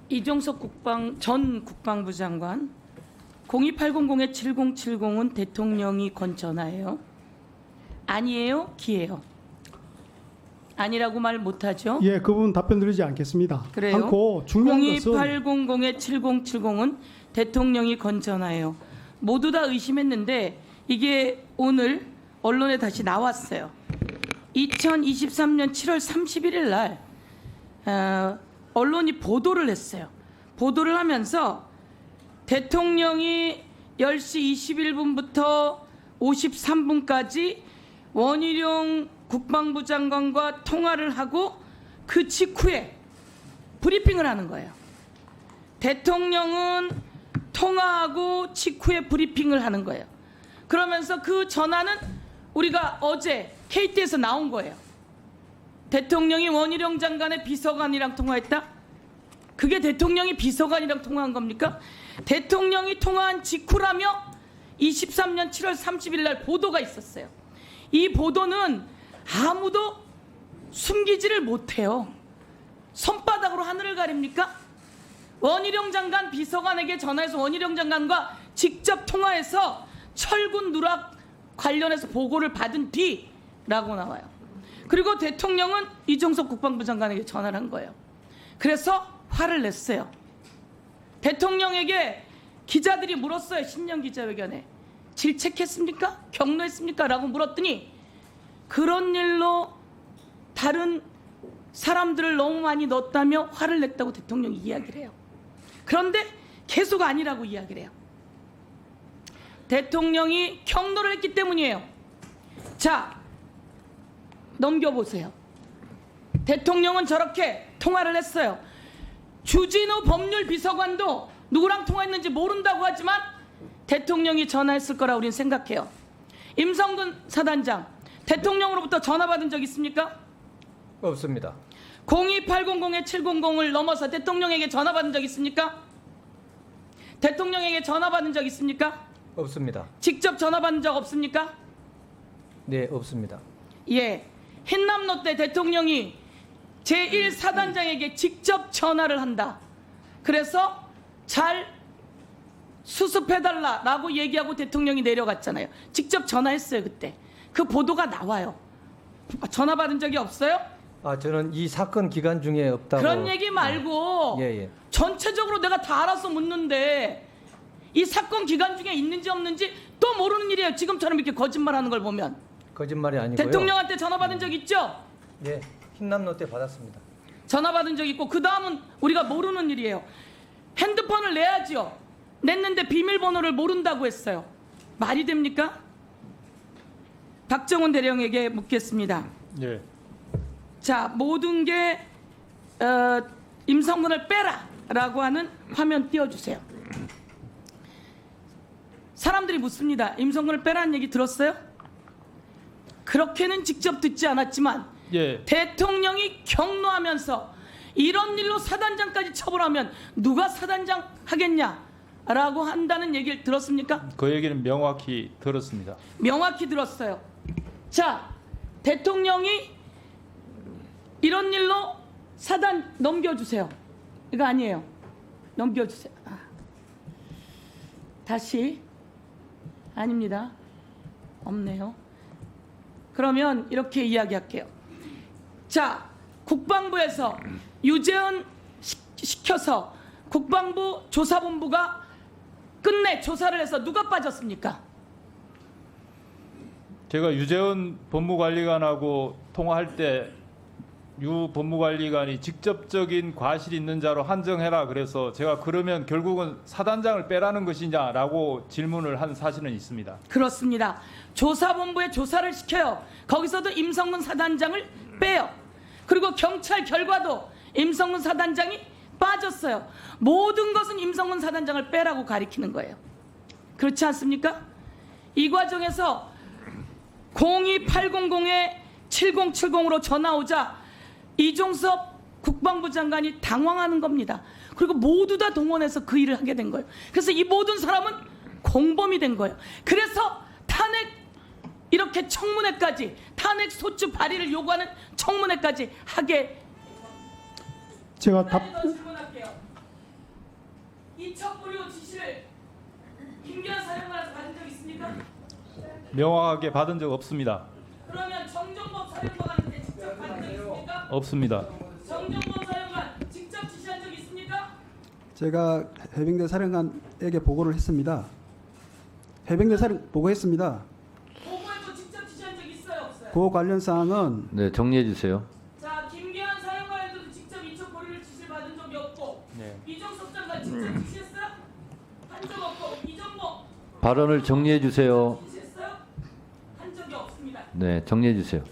이종석 전 국방부 장관 02800-7070은 대통령이 건 전화예요? 아니에요? 기예요? 아니라고 말 못하죠? 예, 그 부분 답변 드리지 않겠습니다. 그래요? 않고 중요한 것은 02800-7070은 대통령이 건 전화예요. 모두 다 의심했는데 이게 오늘 언론에 다시 나왔어요. 2023년 7월 31일 날 언론이 보도를 했어요. 보도를 하면서 대통령이 10시 21분부터 53분까지 원희룡 국방부 장관과 통화를 하고 그 직후에 브리핑을 하는 거예요. 대통령은 통화하고 직후에 브리핑을 하는 거예요. 그러면서 그 전화는 우리가 어제 KT에서 나온 거예요. 대통령이 원희룡 장관의 비서관이랑 통화했다? 그게 대통령이 비서관이랑 통화한 겁니까? 대통령이 통화한 직후라며 23년 7월 30일 날 보도가 있었어요. 이 보도는 아무도 숨기지를 못해요. 손바닥으로 하늘을 가립니까? 원희룡 장관 비서관에게 전화해서 원희룡 장관과 직접 통화해서 철군 누락 관련해서 보고를 받은 뒤라고 나와요. 그리고 대통령은 이종석 국방부 장관에게 전화를 한 거예요. 그래서 화를 냈어요. 대통령에게 기자들이 물었어요. 신년 기자회견에. 질책했습니까? 경로했습니까? 라고 물었더니 그런 일로 다른 사람들을 너무 많이 넣었다며 화를 냈다고 대통령이 이야기를 해요. 그런데 계속 아니라고 이야기를 해요. 대통령이 경로를 했기 때문이에요. 자, 넘겨보세요. 대통령은 저렇게 통화를 했어요. 주진우 법률비서관도 누구랑 통화했는지 모른다고 하지만 대통령이 전화했을 거라 우리는 생각해요. 임성근 사단장, 대통령으로부터 전화 받은 적 있습니까? 없습니다. 02800-700을 넘어서 대통령에게 전화 받은 적 있습니까? 대통령에게 전화 받은 적 있습니까? 없습니다. 직접 전화 받은 적 없습니까? 네, 없습니다. 예, hin남로 때 대통령이 제1사단장에게 직접 전화를 한다. 그래서 잘 수습해달라라고 얘기하고 대통령이 내려갔잖아요. 직접 전화했어요 그때. 그 보도가 나와요. 전화 받은 적이 없어요? 아, 저는 이 사건 기간 중에 없다고. 그런 얘기 말고 예. 전체적으로 내가 다 알아서 묻는데 이 사건 기간 중에 있는지 없는지 또 모르는 일이에요. 지금처럼 이렇게 거짓말하는 걸 보면. 거짓말이 아니고요. 대통령한테 전화 받은 적 있죠? 예, 흰남노 때 받았습니다. 전화 받은 적 있고 그 다음은 우리가 모르는 일이에요. 핸드폰을 내야죠. 냈는데 비밀번호를 모른다고 했어요. 말이 됩니까? 박정훈 대령에게 묻겠습니다. 예. 자, 모든 게 임성근을 빼라라고 하는 화면 띄워주세요. 사람들이 묻습니다. 임성근을 빼라는 얘기 들었어요? 그렇게는 직접 듣지 않았지만 예. 대통령이 경로하면서 이런 일로 사단장까지 처벌하면 누가 사단장 하겠냐라고 한다는 얘기를 들었습니까? 그 얘기는 명확히 들었습니다. 명확히 들었어요. 자, 대통령이 이런 일로 사단 넘겨주세요. 이거 아니에요. 넘겨주세요. 다시. 아닙니다. 없네요. 그러면 이렇게 이야기할게요. 자, 국방부에서 유재현 시켜서 국방부 조사본부가 끝내 조사를 해서 누가 빠졌습니까? 제가 유재원 법무관리관하고 통화할 때 유 법무관리관이 직접적인 과실이 있는 자로 한정해라 그래서 제가 그러면 결국은 사단장을 빼라는 것이냐라고 질문을 한 사실은 있습니다. 그렇습니다. 조사본부에 조사를 시켜요. 거기서도 임성근 사단장을 빼요. 그리고 경찰 결과도 임성근 사단장이 빠졌어요. 모든 것은 임성근 사단장을 빼라고 가리키는 거예요. 그렇지 않습니까? 이 과정에서 02800-7070으로 전화 오자 이종석 국방부 장관이 당황하는 겁니다. 그리고 모두 다 동원해서 그 일을 하게 된 거예요. 그래서 이 모든 사람은 공범이 된 거예요. 그래서 탄핵 이렇게 청문회까지 탄핵 소추 발의를 요구하는 청문회까지 하게. 제가 더 질문할게요. 이첩 보류 지시를 김기현 사령관한테 받은 적 있습니까? 명확하게 받은 적 없습니다. 그러면 정정범 사령관한테 직접 받은 적 있습니까? 없습니다. 정정범 사령관 직접 지시한 적 있습니까? 제가 해병대 사령관에게 보고를 했습니다. 해병대 사령 보고했습니다. 보고에도 직접 지시한 적 있어요, 없어요? 그 관련 사항은 네, 정리해 주세요. 자, 김기현 사령관에도 직접 이첩 보류를 지시를 받은 적이 없고 네. 이종섭 장관 직접 지시했어요? 한 적 없고 이정모 발언을 정리해 주세요. 지시했어요? 한 적이 없습니다. 네, 정리해 주세요.